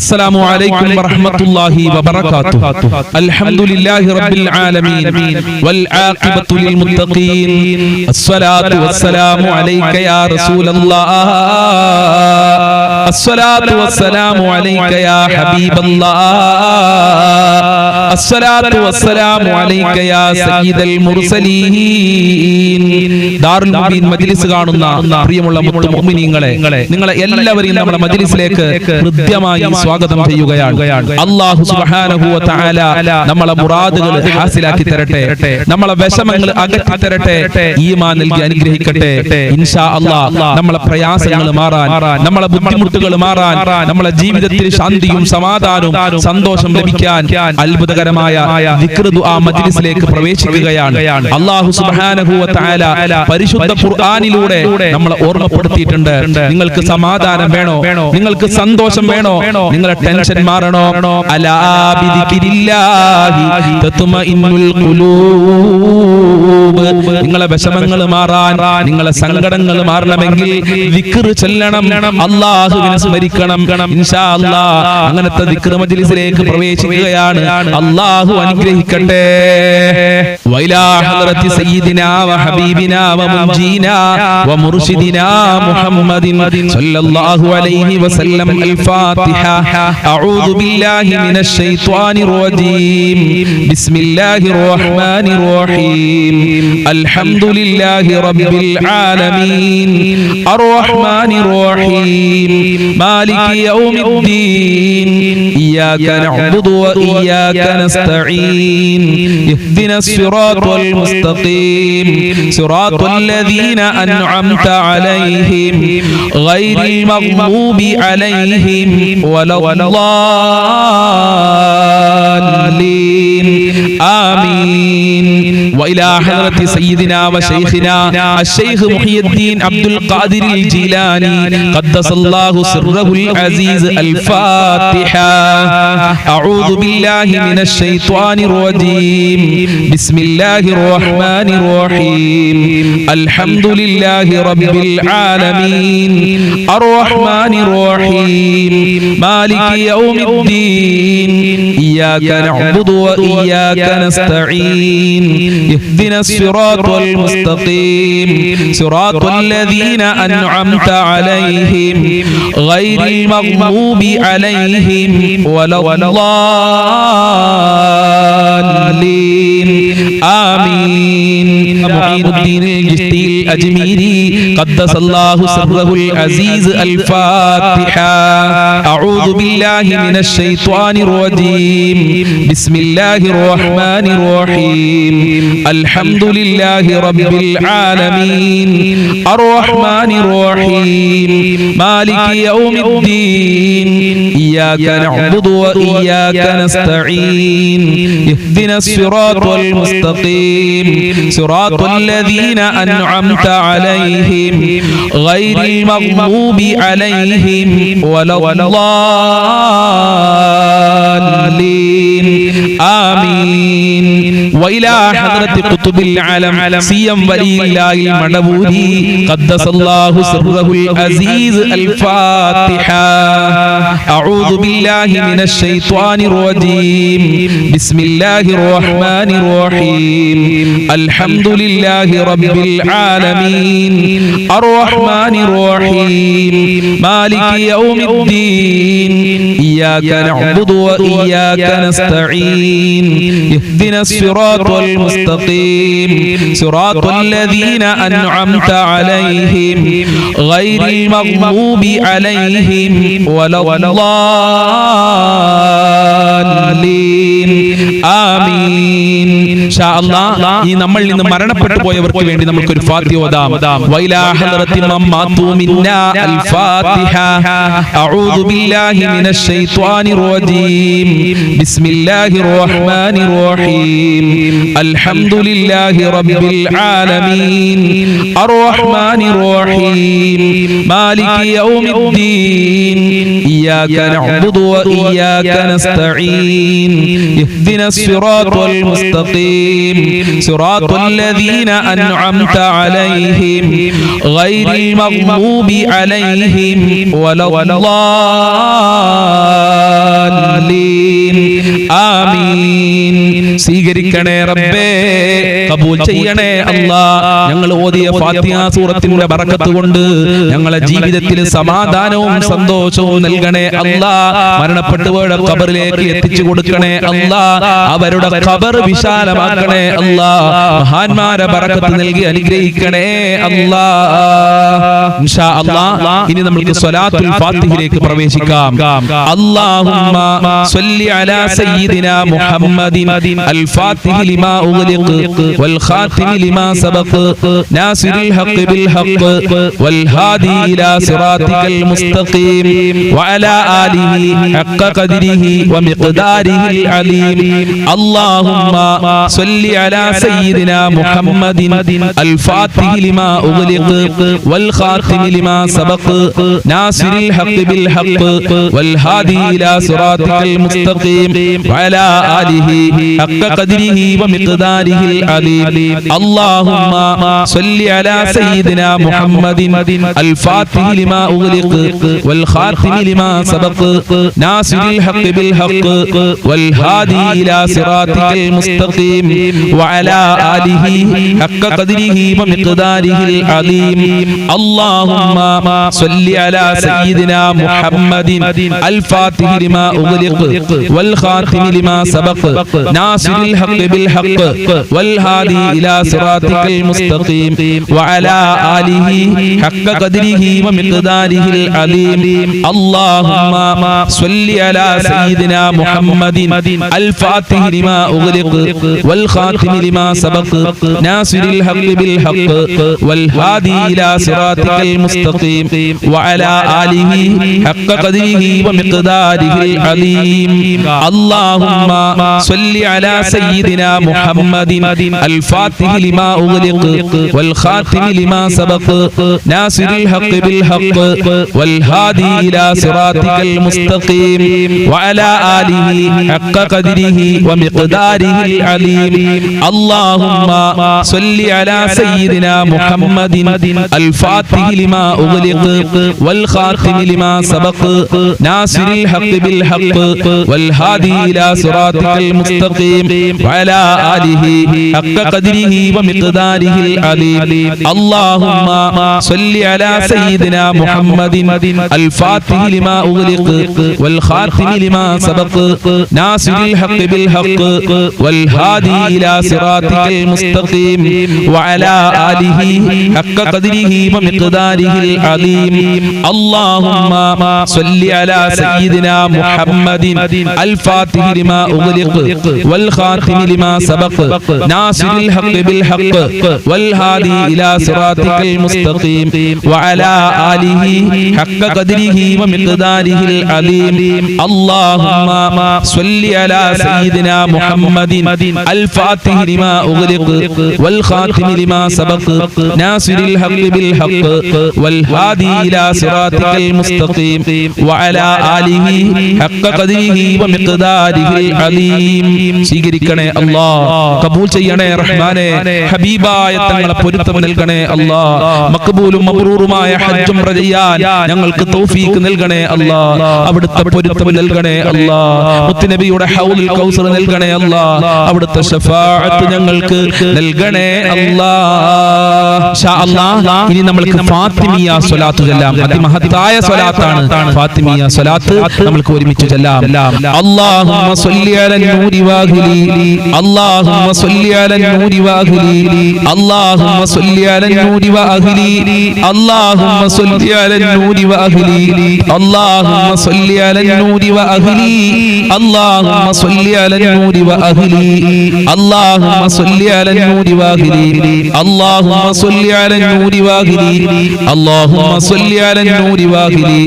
السلام عليكم ورحمة الله وبركاته. الحمد لله رب العالمين والعاقبة للمتقين. الصلاة والسلام عليك يا رسول الله. الصلاة والسلام عليك يا حبيب الله. الصلاة والسلام عليك يا سيد المرسلين. ദാറുൽ മുബീൻ മജ്ലിസ് കാണുന്ന പ്രിയമുള്ള മുത്തു മുഅ്മിനീങ്ങളെ, നിങ്ങളെ എല്ലാവരെയും നമ്മുടെ മജ്ലിസിലേക്ക് ഹൃദ്യമായി സ്വാഗതം ചെയ്യുകയാണ്. അല്ലാഹു സുബ്ഹാനഹു വ തആല നമ്മളെ മുറാദുകൾ ഹാസിലാക്കി തരട്ടെ, നമ്മളെ വിഷമങ്ങൾ അകറ്റി തരട്ടെ, ഈമാൻ നൽകി അനുഗ്രഹിക്കട്ടെ. ഇൻഷാ അല്ലാഹ് നമ്മളെ പ്രയാസങ്ങൾ മാറാൻ, നമ്മളെ ബുദ്ധിമുട്ടുകൾ മാറാൻ, നമ്മളെ ജീവിതത്തിൽ ശാന്തിയും സമാധാനവും സന്തോഷം ലഭിക്കാൻ അത്ഭുതകരമായ ദിക്ർ ദുആ മജ്ലിസിലേക്ക് പ്രവേശിക്കുകയാണ്. അല്ലാഹു സുബ്ഹാനഹു വ തആല പരിശുദ്ധ ഖുർആനിലൂടെ നമ്മളെ ഓർമ്മപ്പെടുത്തിയിട്ടുണ്ട്. നിങ്ങൾക്ക് സമാധാനം വേണോ, നിങ്ങൾക്ക് സന്തോഷം വേണോ, നിങ്ങളുടെ ടെൻഷൻ മാറണോ, അലാ ബിദിക്രില്ലാഹി തത്മഇന്നുൽ ഖുലൂബ്, നിങ്ങളെ വിഷമങ്ങൾ മാറാൻ, നിങ്ങളെ സങ്കടങ്ങൾ മാറണമെങ്കിൽ ദിക്ർ ചൊല്ലണം, അല്ലാഹുവിനെ സ്മരിക്കണം. ഇൻഷാ അല്ലാഹ് അങ്ങനത്തെ ദിക്ർ മജ്ലിസിലേക്ക് പ്രവേശിക്കുകയാണ്. അല്ലാഹു അനുഗ്രഹിക്കട്ടെ. വൈലാ ഹദ്റത്തി സയ്യിദിനാ വ ഹബീബിനാ വ മുൻജീനാ വ മുർശിദിനാ മുഹമ്മദിൻ സല്ലല്ലാഹു അലൈഹി വസല്ലം. الفاتحة. أعوذ بالله من الشيطان الرجيم. بسم الله الرحمن الرحيم. الحمد لله رب العالمين الرحمن الرحيم مالك يوم الدين إياك نعبد وإياك نستعين اهدنا الصراط المستقيم صراط الذين أنعمت عليهم غير المغضوب عليهم ولا الضالين آمين. وإلى حضرة سيدنا وشيخنا الشيخ محي الدين عبد القادر الجيلاني قدس الله سره العزيز. الفاتحة. أعوذ بالله من الشيطان الرجيم. بسم الله الرحمن الرحيم. الحمد لله رب العالمين الرحمن الرحيم مالك يوم الدين إياك نعبد وإياك نستعين اهدنا الصراط المستقيم صراط الذين أنعمت عليهم غير المغضوب عليهم ولا الضالين آمين. معين الدين الجشتي الأجميري قدس الله سره العزيز. الفاتحة. أعوذ بالله من الشيطان الرجيم. بسم الله الرحمن الرحيم. الحمد لله رب العالمين الرحمن الرحيم مالك يوم الدين إياك نعبد وإياك نستعين اهدنا الصراط المستقيم صراط الذين أنعمت عليهم غير المغضوب عليهم ولا الضالين آمين. وإلى حضرة قطب العالم سيم ولي الله المنبوري قدس الله سره العزيز. الفاتحة. أعوذ بالله من الشيطان الرجيم. بسم الله الرحمن الرحيم. الحمد لله رب العالمين الرحمن الرحيم مالك يوم الدين إياك نعبد وإياك نستعين اهدنا الصراط المستقيم صراط الذين أنعمت عليهم غير المغضوب عليهم ولا الضالين آمين. ഇൻഷാ അല്ലാഹ് ഈ നമ്മളിൽ നിന്ന് മരണപ്പെട്ടു പോയവർക്ക് വേണ്ടി നമുക്ക് ഒരു ഫാത്തിഹ ഓതാം. വൈലാ ഹദ്റത്തി മമ്മാതു മിന്നാ. الفاتحة. أعوذ بالله من الشيطان الرجيم. بسم الله الرحمن الرحيم. الحمد لله رب العالمين الرحمن الرحيم مالك يوم الدين إياك نعبد وإياك نستعين اهدنا الصراط المستقيم صراط الذين أنعمت عليهم غير المغضوب عليهم ولا الضالين സ്വീകരിക്കണേ റബ്ബേ, കബൂൽ ചെയ്യണേ അല്ലാ. ഞങ്ങൾ ഓതിയ ഫാത്തിഹ സൂറത്തിന്റെ ബറക്കത്ത് കൊണ്ട് ഞങ്ങളെ ജീവിതത്തിൽ സമാധാനവും സന്തോഷവും നൽകണേ അല്ലാ. മരണപ്പെട്ടുപോയ ഖബറിലേക്ക് എത്തിച്ചു കൊടുക്കണേ അല്ലാ. അവരുടെ ഖബർ വിശാലമാക്കണേ അല്ലാ. മഹാന്മാരെ ബറക്കത്ത് നൽകി അനുഗ്രഹിക്കണേ അല്ലാ. ഇൻഷാ അല്ലാഹ് ഇനി നമുക്ക് സ്വലാത്തുൽ ഫാത്തിഹയിലേക്ക് പ്രവേശിക്കാം. അല്ലാഹുമ്മ സ്വല്ലി അലാ സയ്യിദിനാ മുഹമ്മദിൻ അൽ ഫാത്തിഹി ലിമാ ഉഗ്ലിഖ് വൽ ഖാതിമി ലിമാ സബഖ് നാസിറുൽ ഹഖ് ബിൽ ഹഖ് വൽ ഹാദി ഇലാ സിറാത്തിക്കൽ മുസ്തഖീം വഅലാ ആലിഹി ഹഖ ഖദ്രിഹി വമിഖ്ദാരിഹിൽ അലീം. അല്ലാഹുമ്മ സ്വല്ലി അലാ സയ്യിദിനാ മുഹമ്മദിൻ അൽ ഫാത്തിഹി ലിമാ ഉഗ്ലിഖ് വൽ ഖാതിമി ലിമാ സബഖ് നാസിറുൽ ഹഖ് ബിൽ ഹഖ് വൽ ഹാദി ഇലാ സിറാത്തിക്കൽ മുസ്തഖീം വഅലാ ആലിഹി ഹഖ ഖദ്രിഹി വമിഖ്ദാരിഹിൽ അലീം. അല്ലാഹുമ്മ സ്വല്ലി അലാ സയ്യിദിനാ മുഹമ്മദിൻ അൽ ഫാത്തിഹി ലിമാ ഉഗ്ലിഖ് വൽ ഖാതിമി ലിമാ സബഖ് നാസിറുൽ ഹഖ് ബിൽ ഹഖ് വൽ ഹാദി ഇലാ സിറാത്തിക്കൽ മുസ്തഖീം വഅലാ ആലിഹി ഹഖ ഖദ്രിഹി വമിഖ്ദാരിഹിൽ അലീം. അല്ലാഹുമ്മ സ്വല്ലി അലാ സയ്യിദിനാ മുഹമ്മദിൻ അൽ ഫാത്തിഹി ലിമാ ഉഗ്ലിഖ് വൽ ഖാതിമി ലിമാ സബഖ് നാസിറുൽ ഹഖ് ബിൽ ഹഖ് വൽ ഹാദി ഇലാ സിറാത്തിക്കൽ മുസ്തഖീം വഅലാ ആലിഹി ഹഖ ഖദ്രിഹി വമിഖ്ദാരിഹിൽ അലീം. അല്ലാഹുമ്മ സ്വല്ലി അലാ സയ്യിദിനാ മുഹമ്മദിൻ അൽ ഫാത്തിഹി ലിമാ ഉഗ്ലിഖ് വൽ ഖാതിമി ലിമാ സബഖ് നാസിറുൽ ഹഖ് ബിൽ ഹഖ് വൽ ഹാദി ഇലാ സിറാത്തിക്കൽ മുസ്തഖീം വഅലാ ആലിഹി ഹഖ ഖദ്രിഹി വമിഖ്ദാരിഹിൽ അലീം. അല്ലാഹുമ്മ സ്വല്ലി അലാ സയ്യിദിനാ മുഹമ്മദിൻ അൽ ഫാത്തിഹി ലിമാ ഉഗ്ലിഖ് വൽ ഖാതിമി ലിമാ സബഖ് നാസിറുൽ ഹഖ് ബിൽ ഹഖ് വൽ ഹാദി ഇലാ സിറാത്തിക്കൽ മുസ്തഖീം വഅലാ ആലിഹി ഹഖ ഖദ്രിഹി വമിഖ്ദാരിഹിൽ അലീം. അല്ലാഹുമ്മ സ്വല്ലി അലാ സയ്യിദിനാ മുഹമ്മദിൻ അൽ ഫാത്തിഹി ലിമാ ഉഗ്ലിഖ് വൽ ഖാതിമി ലിമാ സബഖ് നാസിറുൽ ഹഖ് ബിൽ ഹഖ് വൽ ഹാദി ഇലാ സിറാത്തിക്കൽ മുസ്തഖീം വഅലാ ആലിഹി ഹഖ ഖദ്രിഹി വമിഖ്ദാരിഹിൽ അലീം. അല്ലാഹുമ്മ സ്വല്ലി അലാ സയ്യിദിനാ മുഹമ്മദിൻ അൽ ഫാത്തിഹി ലിമാ ഉഗ്ലിഖ് വൽ ഖാതിമി ലിമാ സബഖ് നാസിറുൽ ഹഖ് ബിൽ ഹഖ് വൽ ഹാദി ഇലാ സിറാത്തിക്കൽ മുസ്തഖീം വഅലാ ആലിഹി ഹഖ ഖദ്രിഹി വമിഖ്ദാരിഹിൽ അലീം. അല്ലാഹുമ്മ സ്വല്ലി അലാ സയ്യിദിനാ മുഹമ്മദിൻ അൽ ഫാത്തിഹി ലിമാ ഉഗ്ലിഖ് വൽ ഖാതിമി ലിമാ സബഖ് നാസിറുൽ ഹഖ് ബിൽ ഹഖ് വൽ ഹാദി ഇലാ സിറാത്തിക്കൽ മുസ്തഖീം വഅലാ ആലിഹി ഹഖ ഖദ്രിഹി വമിഖ്ദാരിഹിൽ അലീം. അല്ലാഹുമ്മ സ്വല്ലി അലാ സയ്യിദിനാ മുഹമ്മദിൻ അൽ ഫാത്തിഹി ലിമാ ഉഗ്ലിഖ് വൽ ഖാതിമി ലിമാ സബഖ് നാസിറുൽ ഹഖ് ബിൽ ഹഖ് വൽ ഹാദി ഇലാ സിറാത്തിക്കൽ മുസ്തഖീം വഅലാ ആലിഹി ഹഖ ഖദ്രിഹി വമിഖ്ദാരിഹിൽ അലീം. സ്വീകരിക്കണേ അല്ലാഹ്, കബൂൽ ചെയ്യണേ റഹ്മാനേ. ഹബീബായ തങ്ങളെ പൊരുത്തം നൽകണേ അല്ലാഹ്. മഖ്ബൂലും മബ്റൂറുമായ ഹജ്ജ് ഉംറ ചെയ്യാൻ ഞങ്ങൾക്ക് തൗഫീഖ് നൽകണേ അല്ലാഹ്. അവിടുത്തെ പൊരുത്തം നൽകണേ അല്ലാഹ്. മുത്തുനബിയുടെ ഹൗലുൽ കൗസർ നൽകണേ അല്ലാഹ്. അവിടുത്തെ ശഫാഅത്ത് ഞങ്ങൾക്ക് നൽകണേ അല്ലാഹ്. ഇൻഷാ അല്ലാഹ് ഇനി നമുക്ക് ഫാത്തിമിയ സ്വലാത്ത് ചൊല്ലാം. അതിമഹത്തായ സ്വലാത്താണ് ഫാത്തിമിയ സ്വലാത്ത്. നമുക്ക് ഒരുമിച്ച് ചൊല്ലാം. അല്ലാഹുമ്മ സ്വല്ലി അലൻ നൂരി വാഹിലി അല്ലാഹുമ്മ സ്വല്ലി അലൻ നൂരി വാഹിലി അല്ലാഹുമ്മ സ്വല്ലി അലൻ നൂരി വാഹിലി അല്ലാഹുമ്മ സ്വല്ലി അലൻ നൂരി വാഹിലി അല്ലാഹുമ്മ സ്വല്ലി അലൻ നൂരി വാഹിലി അല്ലാഹുമ്മ സ്വല്ലി അലൻ നൂരി വാഹിലി അല്ലാഹുമ്മ സ്വല്ലി അലൻ നൂരി വാഹിലി അല്ലാഹുമ്മ സ്വല്ലി അലൻ നൂരി വാഹിലി അല്ലാഹുമ്മ സ്വല്ലി അലൻ നൂരി വാഹിലി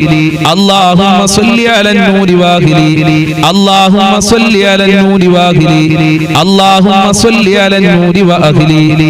അല്ലാഹുമ്മ സ്വല്ലി അലൻ നൂരി വാഹിലി അല്ലാഹുമ്മ സ്വല്ലി അലൻ നൂരി വാഹിലി അല്ലാഹുമ്മ സ്വല്ലി അലൻ നൂരി വാഹിലി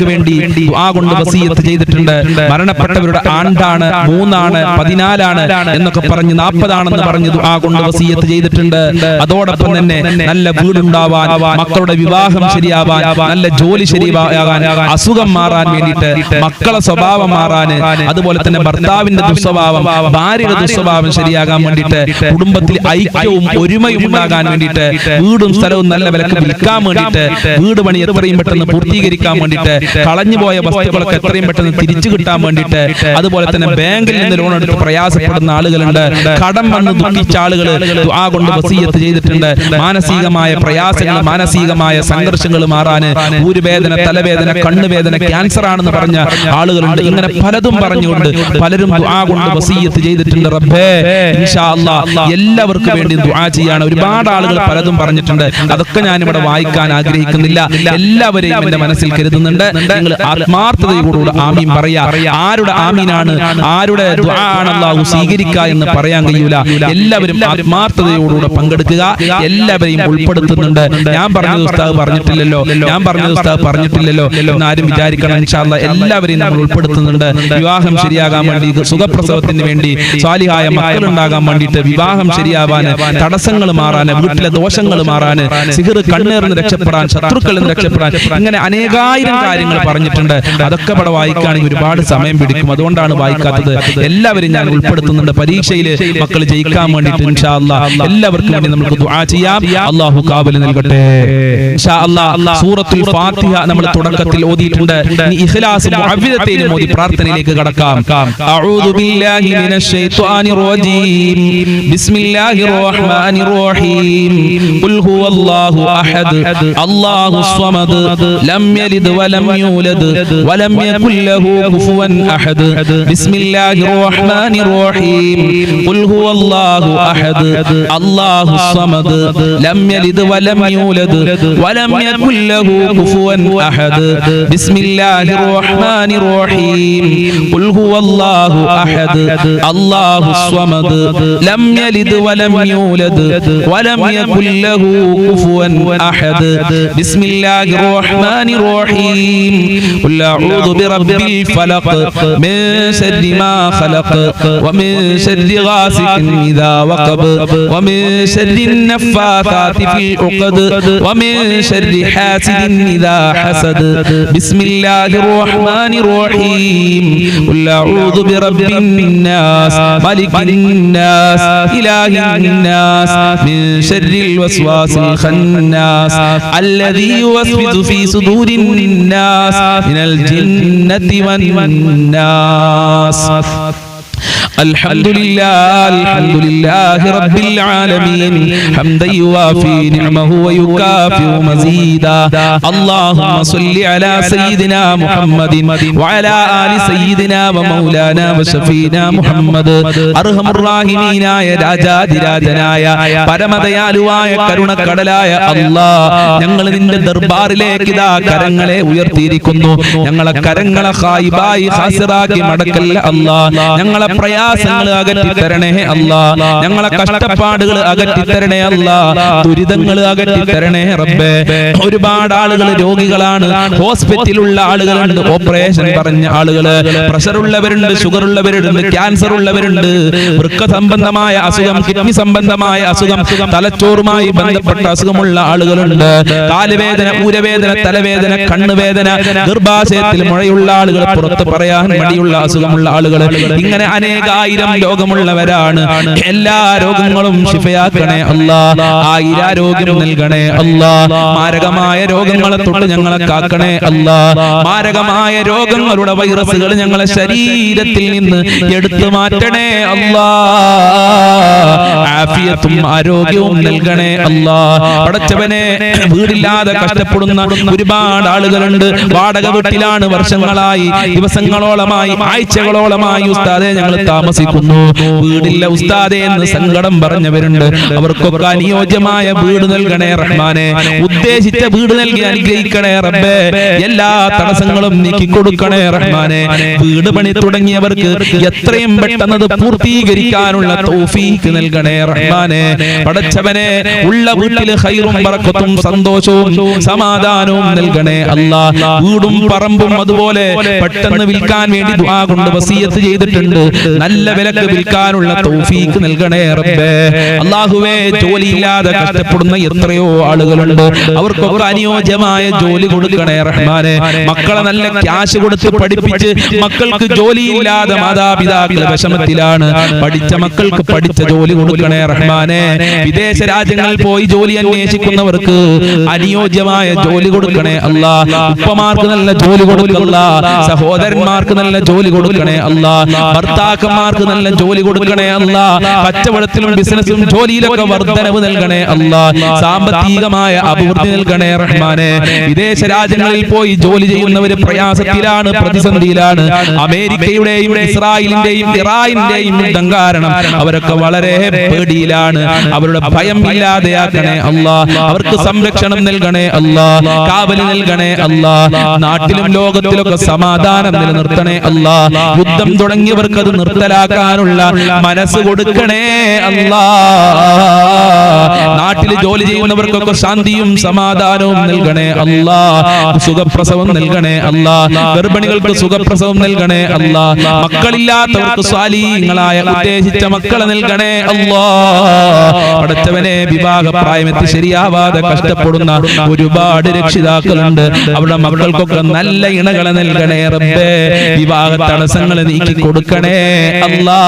മരണപ്പെട്ടവർക്ക് വേണ്ടി ദുആ കൊണ്ട് വസിയത്ത് ചെയ്തിട്ടുണ്ട്. മരണപ്പെട്ടവരുടെ ആണ്ടാണ് 3 ആണ് 14 ആണ് എന്നൊക്കെ പറഞ്ഞ് 40 ആണെന്ന് പറഞ്ഞ് ദുആ കൊണ്ട് വസിയത്ത് ചെയ്തിട്ടുണ്ട്. അതോടൊപ്പം തന്നെ നല്ല വീടുണ്ടാവാൻ, മക്കളുടെ വിവാഹം ശരിയാവാൻ, നല്ല ജോലി ശരിയാകാൻ, അസുഖം മാറാൻ വേണ്ടിയിട്ട്, മക്കളെ സ്വഭാവം മാറാൻ, അതുപോലെ തന്നെ ഭർത്താവിന്റെ ദുസ്വഭാവം, ഭാര്യയുടെ ദുസ്വഭാവം ശരിയാകാൻ വേണ്ടിയിട്ട്, കുടുംബത്തിൽ ഐക്യവും ഒരുമയും ഉണ്ടാകാൻ വേണ്ടിയിട്ട്, വീടും സ്ഥലവും നല്ല വിലക്ക് വിൽക്കാൻ വേണ്ടിയിട്ട്, വീട് പണി എത്രയും പെട്ടെന്ന് പൂർത്തീകരിക്കാൻ വേണ്ടിയിട്ട്, കളഞ്ഞുപോയ വസ്തുക്കളൊക്കെ എത്രയും പെട്ടെന്ന് തിരിച്ചു കിട്ടാൻ വേണ്ടിയിട്ട്, അതുപോലെ തന്നെ ബാങ്കിൽ നിന്ന് ലോൺ എടുത്ത് പ്രയാസപ്പെടുന്ന ആളുകളുണ്ട്, കടം വന്ന് ദുഃഖിച്ച ആളുകൾ ദുആ കൊണ്ട് വസിയത്ത് ചെയ്തിട്ടുണ്ട്. മാനസികമായ പ്രയാസങ്ങൾ, മാനസികമായ സംഘർഷങ്ങൾ മാറാൻ, ഊരുവേദന, തലവേദന, കണ്ണുവേദന, ക്യാൻസർ ആണെന്ന് പറഞ്ഞ ആളുകളുണ്ട്. ഇങ്ങനെ പലതും പറഞ്ഞുകൊണ്ട് പലരും ദുആ കൊണ്ട് വസിയത്ത് ചെയ്തിട്ടുണ്ട്. റബ്ബേ ഇൻഷാ അല്ലാഹ് എല്ലാവർക്കും വേണ്ടി ദുആ ചെയ്യാൻ ഒരുപാട് ആളുകൾ പലതും പറഞ്ഞിട്ടുണ്ട്. അതൊക്കെ ഞാൻ ഇവിടെ വായിക്കാൻ ആഗ്രഹിക്കുന്നില്ല. എല്ലാവരെയും എന്റെ മനസ്സിൽ കരുതുന്നുണ്ട്. നിങ്ങൾ ആത്മാർത്ഥതയോടുകൂടി ആമീൻ പറയാ. ആരുടെ ആമീനാണ്, ആരുടെ ദുആ ആണ് അല്ലാഹു സ്വീകരിക്കുക എന്ന് പറയാൻ കഴിയൂല. എല്ലാവരും ആത്മാർത്ഥതയോടുകൂടി പങ്കെടുക്കുക. എല്ലാവരെയും ഉൾപ്പെടുത്തുന്നുണ്ട്. ഞാൻ പറഞ്ഞത് ഉസ്താദ് പറഞ്ഞിട്ടില്ലല്ലോ എന്നാരും വിചാരിക്കണം. ഇൻഷാ അല്ലാഹ് എല്ലാവരെയും നമ്മൾ ഉൾപ്പെടുത്തുന്നുണ്ട്. വിവാഹം ശരിയാകാൻ വേണ്ടി, സുഖപ്രസവത്തിന് വേണ്ടി, സ്വാലിഹായ മക്കൾ ഉണ്ടാകാൻ വേണ്ടിയിട്ട്, വിവാഹം ശരിയാവാൻ, തടസ്സങ്ങൾ മാറാൻ, വീട്ടിലെ ദോഷങ്ങൾ മാറാൻ, സിഹർ കണ്ണേറിന് രക്ഷപ്പെടാൻ, ശത്രുക്കളിൽ നിന്ന് രക്ഷപ്പെടാൻ, ഇങ്ങനെ അനേകായിരം കാര്യങ്ങൾ പറഞ്ഞിട്ടുണ്ട്. അതൊക്കെ ഇവിടെ വായിക്കുകയാണെങ്കിൽ ഒരുപാട് സമയം പിടിക്കും. അതുകൊണ്ടാണ് വായിക്കാത്തത്. എല്ലാവരും ഞാൻ ഉൾപ്പെടുത്തുന്നുണ്ട്. പരീക്ഷയിൽ മക്കൾ ജയിക്കാൻ വേണ്ടിയിട്ട് ഇൻഷാ അല്ലാഹ് എല്ലാവർക്കും വേണ്ടി നമുക്ക് ദുആ ചെയ്യാം. അല്ലാഹു കാബൽ നൽകട്ടെ. ഇൻഷാ അല്ലാഹ് സൂറത്തുൽ ഫാത്തിഹ നമ്മൾ തുടക്കത്തിൽ ഓതിയിട്ടുണ്ട്. ഇനി ഇഖ്ലാസ് മുഅവ്വിദതൈൻ ഓതി പ്രാർത്ഥനയിലേക്ക് കടക്കാം. അഊദു ബില്ലാഹി മിനശ് ശൈത്വാനിർ റജീം. ബിസ്മില്ലാഹിർ റഹ്മാനിർ റഹീം. ഖുൽ ഹുവല്ലാഹു അഹദ് അല്ലാഹുസ് സ്വമദ് ലം യലിദ് വലം യൂലദ് വലം യകുൽ ലഹു കുഫുവൻ അഹദ്. ബിസ്മില്ലാഹിർ റഹ്മാനിർ റഹീം. ഖുൽ ഹുവല്ലാഹു അഹദ് അല്ലാഹുസ് സ്വമദ് ലം യലിദ് വലം യൂലദ് വലം യകുൽ ലഹു കുഫുവൻ അഹദ്. ബിസ്മില്ലാഹിർ റഹ്മാനിർ റഹീം. ഖുൽ ഹുവല്ലാഹു അഹദ് അല്ലാഹുസ് സ്വമദ് ലം യലിദ് വലം യൂലദ് വലം യകുൽ ലഹു കുഫുവൻ അഹദ്. ബിസ്മില്ലാഹിർ റഹ്മാനിർ റഹീം. ഖുൽ അഊദു ബിറബ്ബിൽ ഫലഖ് മിൻ ശർരി മാ ഖലഖ് വമിൻ ശർരി ഗാസിഖിൻ ഇദാ വഖബ വമിൻ ശർരി النفاثات في العقد ومن شر حاسد إذا حسد. بسم الله الرحمن الرحيم. قل أعوذ برب الناس ملك الناس إله الناس من شر الوسواس الخناس الذي يوسوس في صدور الناس من الجنة والناس. الحمد لله رب العالمين حمدا يوافي نعمه ويكافئ مزيدا. اللهم صل على سيدنا محمد وعلى آل سيدنا ومولانا وشفينا محمد. أرحم الراحمين يا രാജാതിരാജനായ പരമദയാലുവായ കരുണക്കടലായ അല്ലാഹ്, ഞങ്ങൾ നിന്റെ ദർബാറിലേക്ക് ഇതാ കരങ്ങളെ ഉയർത്തിയിരിക്കുന്നു. ഞങ്ങളെ കരങ്ങളെ ഖായിബായി ഖാസിറാക്കി മടക്കല്ല അല്ലാഹ്. ഞങ്ങളെ പ്രയാസങ്ങൾ അകറ്റി തരണേ അല്ലാഹ്. ഞങ്ങളെ കഷ്ടപ്പാടുകൾ അകറ്റി തരണേ അല്ലാഹ്. ദുരിതങ്ങൾ അകറ്റി തരണേ റബ്ബേ. ഒരുപാട് ആളുകൾ രോഗികളാണ്. ഹോസ്പിറ്റലിലുള്ള ആളുകളുണ്ട്, ഓപ്പറേഷൻ പറഞ്ഞ ആളുകള്, പ്രഷർ ഉള്ളവരുണ്ട്, ഷുഗർ ഉള്ളവരുണ്ട്, ക്യാൻസർ ഉള്ളവരുണ്ട്, വൃക്ക സംബന്ധമായ അസുഖം, കിഡ്നി സംബന്ധമായ അസുഖം, തലച്ചോറുമായി ബന്ധപ്പെട്ട അസുഖമുള്ള ആളുകളുണ്ട്, കാലുവേദന, ഊരവേദന, തലവേദന, കണ്ണുവേദന, ഗർഭാശയത്തിൽ മുഴയുള്ള ആളുകൾ, പുറത്ത് പറയാൻ മടിയുള്ള അസുഖമുള്ള ആളുകൾ, ഇങ്ങനെ അനേകായിരം രോഗമുള്ളവരാണ്. എല്ലാ രോഗങ്ങളും ശിഫയാക്കണേ അല്ലാഹ്. ആയിരാരോഗ്യം നൽകണേ അല്ലാഹ്. മാരകമായ രോഗങ്ങളെ തൊട്ട് ഞങ്ങളെ കാക്കണേ അല്ലാഹ്. മാരകമായ രോഗങ്ങളുടെ വൈറസുകൾ ഞങ്ങളെ ശരീരത്തിൽ നിന്ന് എടുത്തു മാറ്റണേ അല്ലാഹ്. ആഫിയത്തും ആരോഗ്യവും നൽകണേ അല്ലാഹ്. പടച്ചവനെ, വീടില്ലാതെ കഷ്ടപ്പെടുന്ന ഒരുപാട് ആളുകളുണ്ട്. വാടക വീട്ടിലാണ് വർഷങ്ങളായി, ദിവസങ്ങളോളമായി, ആഴ്ചകളോളമായി ഉസ്താദെ ഞങ്ങൾ താമസിക്കുന്നു. വീടില്ല ഉസ്താദെ എന്ന് സങ്കടം പറഞ്ഞവരുണ്ട്. അവർക്കൊക്കെ അനുയോജ്യമായ വീട് നൽകണേ റഹ്മാനെ. ഉദ്ദേശിച്ച വീട് നൽകി അനുഗ്രഹിക്കണേ റബ്ബേ. എല്ലാ തടസ്സങ്ങളും നീക്കി കൊടുക്കണേ റഹ്മാനെ. വീട് പണി തുടങ്ങിയവർക്ക് എത്രയും പെട്ടെന്ന് പൂർത്തീകരിക്കാനുള്ള തൗഫീഖ് നൽകണേ റഹ്മാനെ. പടച്ചവനെ, ഉള്ള വീട്ടിൽ ഖൈറും ബറക്കത്തും സന്തോഷവും സമാധാനവും നൽകണേ അല്ലാ. വീടും പറമ്പും അതുപോലെ പെട്ടെന്ന് വിൽക്കാൻ വേണ്ടി ദുആ കൊണ്ട് വസിയത്ത് ചെയ്തിട്ടുണ്ട്. നല്ല വിലക്ക് വിൽക്കാനുള്ള തൗഫീഖ് നൽകണേ റബ്ബേ. അല്ലാഹുവേ, ജോലിയില്ലാതെ കഷ്ടപ്പെടുന്ന എത്രയോ ആളുകളുണ്ട്. അവർക്കൊക്കെ അനുയോജ്യമായ ജോലി കൊടുക്കണേ റഹ്മാനെ. മക്കളെ നല്ല ക്യാഷ് കൊടുത്ത് പഠിപ്പിച്ച് മക്കൾക്ക് ജോലിയില്ലാതെ മാതാപിതാക്കൾ വിഷമത്തിലാണ്. പഠിച്ച മക്കൾക്ക് പഠിച്ച ജോലി കൊടുക്കണേ റഹ്മാനെ. വിദേശ രാജ്യങ്ങളിൽ പോയി ജോലി അന്വേഷിക്കുന്നവർക്ക് അനുയോജ്യമായ ജോലി കൊടുക്കണേ അല്ലാ. ഉപ്പമാർക്ക് നല്ല ജോലി കൊടുക്കല്ല, സഹോദരന്മാർക്ക് നല്ല ജോലി കൊടുക്കണേ അല്ലാ. ഭർത്താക്കന്മാർക്ക് നല്ല ജോലി കൊടുക്കണേ അല്ലാ. കച്ചവടത്തിലും ബിസിനസ്സിലും ജോലിയിലൊക്കെ വർധനവ് നൽകണേ അല്ലാ. സാമ്പത്തികമായ അഭിവൃദ്ധി നൽകണേ റഹ്മാനെ. വിദേശ രാജ്യങ്ങളിൽ പോയി ജോലി ചെയ്യുന്നവര് പ്രയാസത്തിലാണ്, പ്രതിസന്ധിയിലാണ്. അമേരിക്കയുടെയും ഇസ്രായേലിന്റെയും ഇറാനിന്റെയും യുദ്ധം കാരണം അവരൊക്കെ വളരെ പേടിയിലാണ്. അവരുടെ ഭയം ഇല്ലാതെയാക്കണേ അല്ലാ. അവർക്ക് സംരക്ഷണം നൽകണേ അല്ലാ. കാവല് നൽകണേ അല്ലാ. നാട്ടിലും ലോകത്തിലൊക്കെ സമാധാനം നിലനിർത്തണേ അല്ലാ. യുദ്ധം തുടങ്ങിയവർക്ക് അത് നിർത്തലാക്കാനുള്ള മനസ്സ് കൊടുക്കണേ അല്ലാ. നാട്ടിൽ ജോലി ചെയ്യുന്നവർക്കൊക്കെ ശാന്തിയും സമാധാനവും നൽകണേ അല്ലാ. സുഖപ്രസവം നൽകണേ അല്ലാ. ഗർഭിണികൾക്ക് സുഖപ്രസവം നൽകണേ അല്ലാ. മക്കളില്ലാത്തവർക്ക് സ്വാലിഹീങ്ങളായ ഉദ്ദേശിച്ച മക്കളെ നൽകണേ അല്ലാ. പടച്ചവനെ, വിവാഹപ്രായമെത്തി ശരിയാവാതെ കഷ്ടപ്പെടുന്ന ഒരുപാട് രക്ഷിതാക്കളുണ്ട്. അവരുടെ മക്കൾക്കൊക്കെ നല്ല ഇണകളെ നൽകണേ റബ്ബേ. വിവാഹ തടസ്സങ്ങളെ നീക്കി കൊടുക്കണേ അല്ലാ.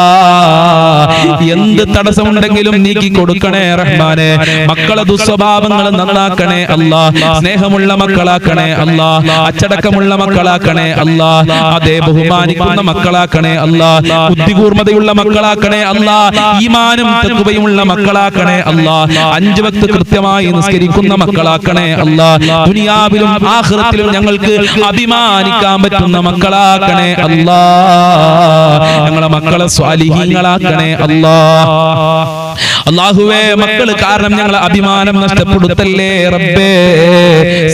എന്ത് തടസ്സമുണ്ടെങ്കിലും നീക്കി കൊടുക്കണേ റഹ്മാനെ. മക്കളെ ദുസ്വഭാവങ്ങൾ നന്നാക്കണേ അല്ലാ. സ്നേഹമുള്ള മക്കളാക്കണേ അല്ലാ. അച്ചടക്കമുള്ള മക്കളാക്കണേ അല്ലാ. അതേ ബഹുമാനിക്കുന്ന മക്കളാക്കണേ അല്ലാ. ബുദ്ധികൂർമ്മതയുള്ള മക്കളാക്കണേ അല്ലാ. ഈമാനും തഖ്വയുമുള്ള മക്കളാക്കണേ അല്ലാ. 5 വക്ത് കൃത്യമായി നിസ്കരിക്കുന്ന മക്കളാക്കണേ അല്ലാ. ദുനിയാവിലും ആഖിറത്തിലും ഞങ്ങൾക്ക് അഭിമാനിക്കാൻ പറ്റുന്ന മക്കളാക്കണേ അല്ലാ. ഞങ്ങളെ മക്കളെ സ്വാലിഹീങ്ങളാക്കണേ അല്ലാ. അല്ലാഹുവേ, മക്കള് കാരണം ഞങ്ങളെ അഭിമാനം നഷ്ടപ്പെടുത്തല്ലേ റബ്ബേ.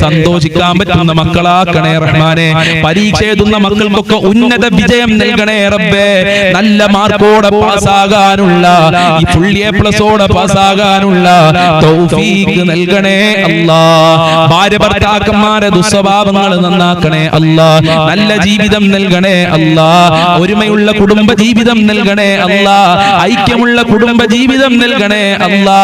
സന്തോഷിക്കാൻ പറ്റുന്ന മക്കളാക്കണേ റഹ്മാനെ. പരീക്ഷ എഴുതുന്ന മക്കൾക്കൊക്കെ ഉന്നത വിജയം നൽകണേ റബ്ബേ. നല്ല മാർക്കോടെ പാസ്സാകാനുള്ള, ഈ ഫുൾ A+ഓടെ പാസ്സാകാനുള്ള തൗഫീഖ് നൽകണേ അല്ലാ. ഭാര്യ ഭർത്താക്കന്മാരെ ദുസ്വഭാവങ്ങൾ നന്നാക്കണേ അല്ലാ. നല്ല ജീവിതം നൽകണേ അല്ലാ. ഒരുമയുള്ള കുടുംബ ജീവിതം നൽകണേ അല്ലാ. ഐക്യമുള്ള കുടുംബ ജീവിതം നൽകണേ അല്ലാ.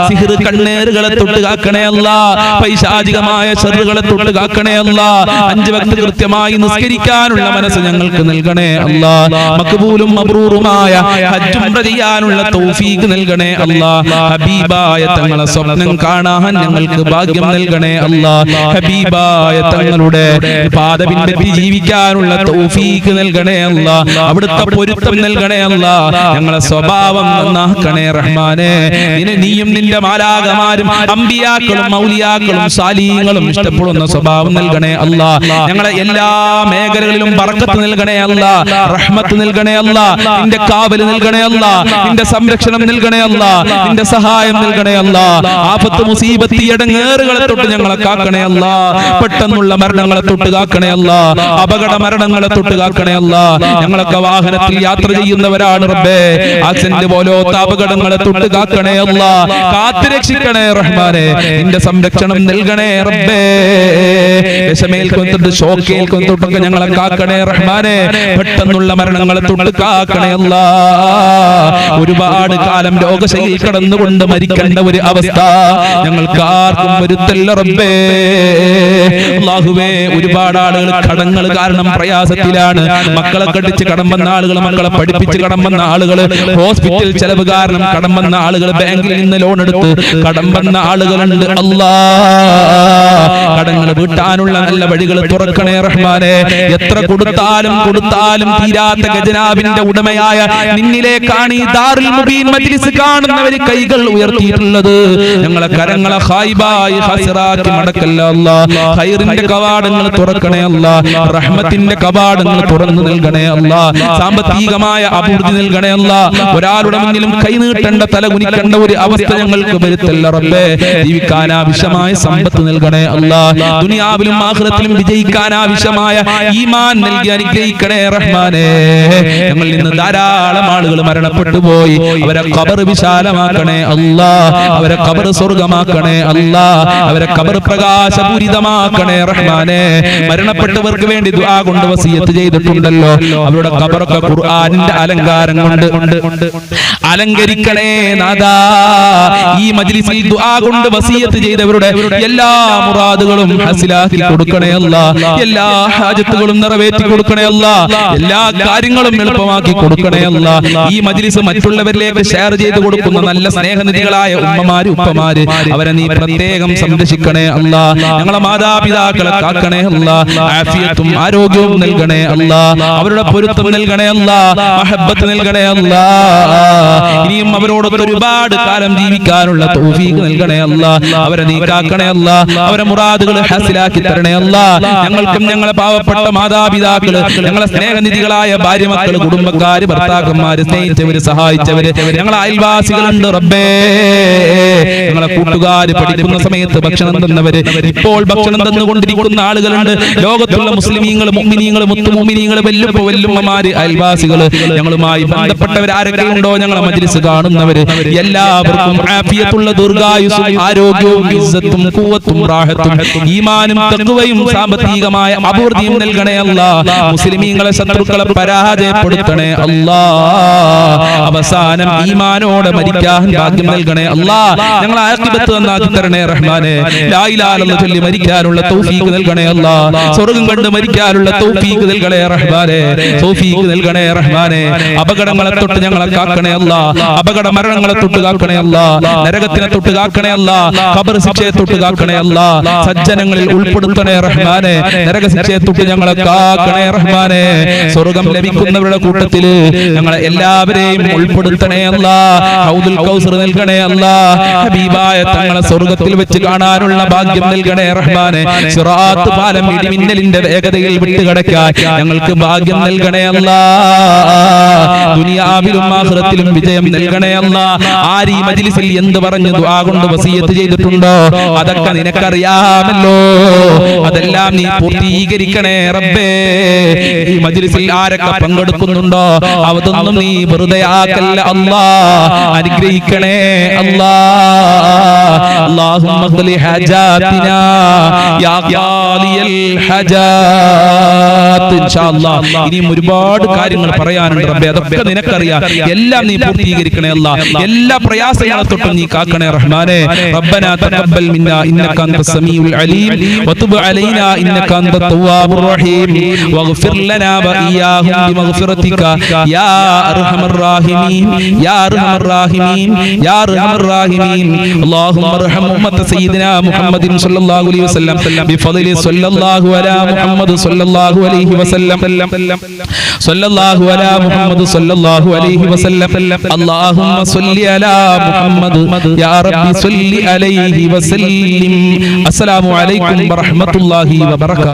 സിഹ്ർ കണ്ണേറുകളെ തൊട്ട് കാക്കണേ അല്ലാ. പൈശാചികമായ ശർറുകളെ തൊട്ട് കാക്കണേ അല്ലാ. 5 വക്ത് കൃത്യമായി നിസ്കരിക്കാനുള്ള മനസ്സ് ഞങ്ങൾക്ക് നൽകണേ അല്ലാ. മഖ്ബൂലും മബ്റൂറുമായ ഹജ്ജ് ഉംറ ചെയ്യാനുള്ള തൗഫീഖ് നൽകണേ അല്ലാ. ഹബീബായ തങ്ങളെ സ്വപ്നം കാണാൻ ഞങ്ങൾക്ക് ഭാഗ്യം നൽകണേ അല്ലാ. ഹബീബായ തങ്ങളുടെ പാത പിൻപറ്റി ജീവിക്കാനുള്ള തൗഫീഖ് നൽകണേ അല്ലാ. അവിടുത്തെ പൊരുത്തം നൽകണേ അല്ലാ. ഞങ്ങളെ സ്വഭാവം നന്നാക്കണേ റഹ്മാനെ. നീയും നിന്റെ മാലാഖമാരും അമ്പിയാക്കളും മൗലിയാക്കളും സാലിഹീങ്ങളും ഇഷ്ടപ്പെടുന്ന സ്വഭാവം നൽകണേ അല്ലാ. ഞങ്ങളെ എല്ലാ മേഖലകളിലും ബർക്കത്ത് നൽകണേ അല്ലാ. റഹ്മത്ത് നൽകണേ അല്ലാ. നിന്റെ കാവല് നൽകണേ അല്ലാ. നിന്റെ സംരക്ഷണം നൽകണേ അല്ലാ. നിന്റെ സഹായം നൽകണേ അല്ലാ. ആപത്ത് മുസീബത്ത് ഇടങ്ങേറുകളെ തൊട്ട് ഞങ്ങളെ കാക്കണേ അല്ലാ. പെട്ടെന്നുള്ള മരണങ്ങളെ തൊട്ട് കാക്കണേ അല്ലാ. അപകട മരണങ്ങളെ തൊട്ട് കാക്കണേ അല്ലാ. ഞങ്ങളൊക്കെ വാഹനത്തിൽ യാത്ര ചെയ്യുന്നവരാണ് റബ്ബേ. ആക്സിഡന്റ് പോലത്തെ അപകടങ്ങളെ തൊട്ട് കാക്കണേ അല്ലാ. കാത്തു രക്ഷിക്കണേ റഹ്മാനെ. നിന്റെ സംരക്ഷണം നൽകണേ റബ്ബേ. വിഷമേൽക്കൊണ്ടിട്ട് ഷോക്കേൽക്കൊണ്ടിട്ടൊക്കെ ഞങ്ങളെ കാക്കണേ റഹ്മാനെ. പെട്ടെന്നുള്ള മരണങ്ങളെ തൊട്ട് കാക്കണേ അല്ലാ. ഒരുപാട് കാലം രോഗശൈലിയിൽ കടന്നുകൊണ്ട് മരിക്കേണ്ട ഒരു അവസ്ഥ ഞങ്ങൾക്ക് ആർക്കും വരുത്തല്ല റബ്ബേ. അല്ലാഹുവേ, ഒരുപാട് ആളുകൾ കടങ്ങൾ കാരണം പ്രയാസത്തിലാണ്. മക്കളെ കടിച്ച് കടം വന്ന ആളുകൾ, മക്കളെ പഠിപ്പിച്ച് കടം വന്ന ആളുകൾ, ഹോസ്പിറ്റൽ ചെലവ് കാരണം കടം വന്ന ആളുകൾ, ബാങ്കിൽ നിന്ന് ലോൺ എടുത്ത് കടം വന്ന ആളുകളുണ്ട്. അല്ലാ, കടങ്ങൾ വീട്ടാനുള്ള നല്ല വഴികൾ തുറക്കണേ റഹ്മാനെ. എത്ര കൊടുത്താലും തീരാത്ത ഖജനാവിന്റെ ഉടമയായ നിന്നിലേക്കാണ് ഈ ദാറുൽ മുബീൻ മജ്ലിസ് കാണുന്നവർ കൈകൾ ഉയർത്തിയിട്ടുള്ളത്. ഞങ്ങളെ കരങ്ങളെ ഖായിബായി ഖസിറാക്കി മടക്കല്ല അല്ലാ. ഖൈറിന്റെ കവാടങ്ങൾ തുറക്കണേ അല്ലാ. റഹ്മത്തിന്റെ കവാടങ്ങൾ തുറന്നു നൽകണേ അല്ലാ. സാമ്പത്തികമായ അഭിവൃദ്ധി നൽകണേ അല്ലാ. ഒരാളുടെ മുന്നിലും കൈനീട്ട കെട്ടേണ്ട തല കുനിക്കേണ്ട ഒരു അവസ്ഥ ഞങ്ങൾക്ക് വരുത്തല്ല റബ്ബേ. ജീവിക്കാൻ ആവശ്യമായ സമ്പത്ത് നൽകണേ അല്ലാഹ്. ദുനിയാവിലും ആഖിറത്തിലും വിജയിക്കാൻ ആവശ്യമായ ഈമാൻ നൽകി അനുഗ്രഹിക്കണേ റഹ്മാനേ. ഞങ്ങളിൽ നിന്ന് ധാരാളം ആളുകൾ മരണപ്പെട്ടു പോയി. അവരെ ഖബർ വിശാലമാക്കണേ അല്ലാഹ്. അവരെ ഖബർ സ്വർഗ്ഗമാക്കണേ അല്ലാഹ്. അവരെ ഖബർ പ്രകാശപൂരിതമാക്കണേ റഹ്മാനേ. മരണപ്പെട്ടവർക്ക് വേണ്ടി ദുആ കൊണ്ട് വസിയത്ത് ചെയ്തിട്ടുണ്ടല്ലോ. അവരുടെ ഖബറൊക്കെ ഖുർആനിന്റെ അലങ്കാരം കൊണ്ട് അലങ്കരിക്കണേ നാദാ. ഈ മജ്ലിസിൽ ദുആ കൊണ്ട് വസിയത്ത് ചെയ്തവരുടെ എല്ലാ മുറാദുകളും ഹസിലാക്കി കൊടുക്കണേ അല്ലാഹ്. എല്ലാ ഹാജത്തുകളും നിറവേറ്റി കൊടുക്കണേ അല്ലാഹ്. എല്ലാ കാര്യങ്ങളും എളുപ്പമാക്കി കൊടുക്കണേ അല്ലാഹ്. ഈ മജ്ലിസ് മറ്റുള്ളവരിലേക്ക് ഷെയർ ചെയ്തു കൊടുക്കുന്ന നല്ല സ്നേഹനിധികളായ ഉമ്മമാര് ഉപ്പമാര് അവരെ നീ പ്രത്യേകം സംരക്ഷിക്കണേ അല്ലാഹ്. ഞങ്ങളെ മാതാപിതാക്കളെ കാക്കണേ അല്ലാഹ്. ആഫിയത്തും ആരോഗ്യവും നൽകണേ അല്ലാഹ്. അവരുടെ പൊരുത്തം നൽകണേ അല്ലാഹ്. മഹബ്ബത്ത് നൽകണേ അല്ലാഹ്. ഇനിയും അവരോടൊപ്പം ഒരുപാട് കാലം ജീവിക്കാനുള്ള തൗഫീഖ് നൽകണേ അല്ലാഹ്. അവരെ നീ കാക്കണേ അല്ലാഹ്. അവരെ മുറാദുകൾ ഹാസിലാക്കി തരണേ അല്ലാഹ്. ഞങ്ങൾക്കും ഞങ്ങളെ പാവപ്പെട്ട മാതാപിതാക്കള്, ഞങ്ങളെ സ്നേഹനിധികളായ ഭാര്യ മക്കള്, കുടുംബക്കാര്, ഭർത്താക്കന്മാര്, സ്നേഹിച്ചവര്, സഹായിച്ചവര്, ഞങ്ങളെ അയൽവാസികളുണ്ട് റബ്ബേ. ഞങ്ങളെ കൂട്ടുകാര്, പഠിക്കുന്ന സമയത്ത് ഭക്ഷണം തന്നവര്, ഇപ്പോൾ ഭക്ഷണം തന്നുകൊണ്ടിരിക്കുന്ന ആളുകളുണ്ട്. ലോകത്തുള്ള മുസ്ലിമീങ്ങൾ, മുഅ്മിനീങ്ങൾ, മുത്തുമുഅ്മിനീങ്ങൾ, വല്ലുമ്മമാര്, അയൽവാസികള്, ഞങ്ങളുമായി ബന്ധപ്പെട്ടവർ ആരൊക്കെ ഉണ്ടോ ഞങ്ങളെ മജ്ലിസ് കാണുന്നവര് എല്ലാവർക്കും ആഫിയത്തുള്ള ദീർഘായുസ്സും ആരോഗ്യവും ഇസ്സത്തും ഖുവത്തും റാഹത്തും ഈമാനും തഖ്വയും സാമ്പത്തികമായ അഭിവൃദ്ധിയും നൽകണേ അല്ലാഹ്. മുസ്ലിമീങ്ങളെ ശത്രുക്കളെ പരാജയപ്പെടുത്തണേ അല്ലാഹ്. അവസാനം ഈമാനോടെ മരിക്കാൻ ഭാഗ്യം നൽകണേ അല്ലാഹ്. ഞങ്ങളെ ആഖിബത്ത് നന്നാക്കി തരണേ റഹ്മാനേ. ലാ ഇലാഹ ഇല്ലല്ലാഹ് ചൊല്ലി മരിക്കാനുള്ള തൗഫീഖ് നൽകണേ അല്ലാഹ്. സ്വർഗ്ഗം കണ്ട് മരിക്കാനുള്ള തൗഫീഖ് നൽകണേ റഹ്മാനേ. തൗഫീഖ് നൽകണേ റഹ്മാനേ. അപകടങ്ങളെ തൊട്ട് ഞങ്ങളെ കാക്കണേ അല്ലാഹ്. അപകട മരണങ്ങളെ തൊട്ട് കാക്കണേ അല്ലാഹ്. നരകത്തിനെ തൊട്ട് കാക്കണേ അല്ലാഹ്. ഖബർ ശിക്ഷയെ തൊട്ട് കാക്കണേ അല്ലാഹ്. സജ്ജനങ്ങളിൽ ഉൾപ്പെടുത്തണേ റഹ്മാനേ. നരക ശിക്ഷയെ തൊട്ട് ഞങ്ങളെ കാക്കണേ റഹ്മാനേ. സ്വർഗ്ഗം ലഭിക്കുന്നവരുടെ കൂട്ടത്തിൽ ഞങ്ങളെ എല്ലാവരെയും ഉൾപ്പെടുത്തണേ അല്ലാഹ്. ഹൗദുൽ കൗസർ നൽകണേ അല്ലാഹ്. ഹബീബായ തങ്ങളെ സ്വർഗ്ഗത്തിൽ വെച്ച് കാണാനുള്ള ഭാഗ്യം നൽകണേ റഹ്മാനേ. സിറാത്ത് പാലം ഇടിമിന്നലിന്റെ വേഗതയിൽ വിട്ടുകടക്കാൻ ഞങ്ങൾക്ക് ഭാഗ്യം നൽകണേ അല്ലാഹ്. ദുനിയാവിലും ആഖിറത്തിലും വിജയം നൽകണേ അല്ലാഹ്. ആര് ഈ മജ്ലിസിൽ എന്ത് പറഞ്ഞു ദുആ കൊണ്ട് വസിയത്ത് ചെയ്തിട്ടുണ്ടോ അതൊക്കെ നിനക്കറിയാമല്ലോ. അതെല്ലാം നീ പൂർത്തീകരിക്കണേ റബ്ബേ. ഈ മജ്ലിസിൽ ആരൊക്കെ പങ്കെടുക്കുന്നുണ്ടോ അതൊന്നും നീ വെറുതെ ആക്കല്ല അല്ലാഹ്. അനുഗ്രഹിക്കണേ അല്ലാഹ്. അല്ലാഹുമ്മ ഖ്ലി ഹജാതിനാ യാ ഖാലിയൽ ഹജാത്ത്. ഇൻഷാ അല്ലാഹ് ഇനിയും ഒരുപാട് കാര്യങ്ങൾ പറയാനുണ്ട് റബ്ബേ. അതൊക്കെ നിനക്കറിയാം. എല്ലാം നീ പൂർത്തീകരിക്കണേ അല്ലാഹ്. എല്ലാ പ്രയാസങ്ങളെ തൊട്ടും നീ കാക്കണേ റഹ്മാനേ. റബ്ബനാ തഖബ്ബൽ മിന്നാ ഇന്നക അൻതസ് സമീഉൽ അലീം വതുബ് അലൈനാ ഇന്നക അൻതത് തവ്വാബുർ റഹീം വഗ്ഫിർ ലനാ വഇയ്യാഹും ബിമഗ്ഫിറതിക യാ അർഹമർ റഹീമീൻ യാ അർഹമർ റഹീമീൻ യാ അർഹമർ റഹീമീൻ. അല്ലാഹുമ്മ അർഹം ഉമ്മത സയ്യിദിനാ മുഹമ്മദിൻ സ്വല്ലല്ലാഹു അലൈഹി വസല്ലം ബിഫദ്ലി സ്വല്ലല്ലാഹു അലാ മുഹമ്മദ് സ്വല്ലല്ലാഹു അലൈഹി വസല്ലം സ്വല്ലല്ലാഹു അലാ മുഹമ്മദ് സ്വല്ലല്ലാഹു അലൈഹി വസല്ലം. അല്ലാഹുമ്മ സ്വല്ലി അലാ മുഹമ്മദ് യാ റബ്ബി സ്വല്ലി അലൈഹി വസല്ലിം. അസ്സലാമു അലൈക്കും വറഹ്മത്തുള്ളാഹി വബറകാതുഹു.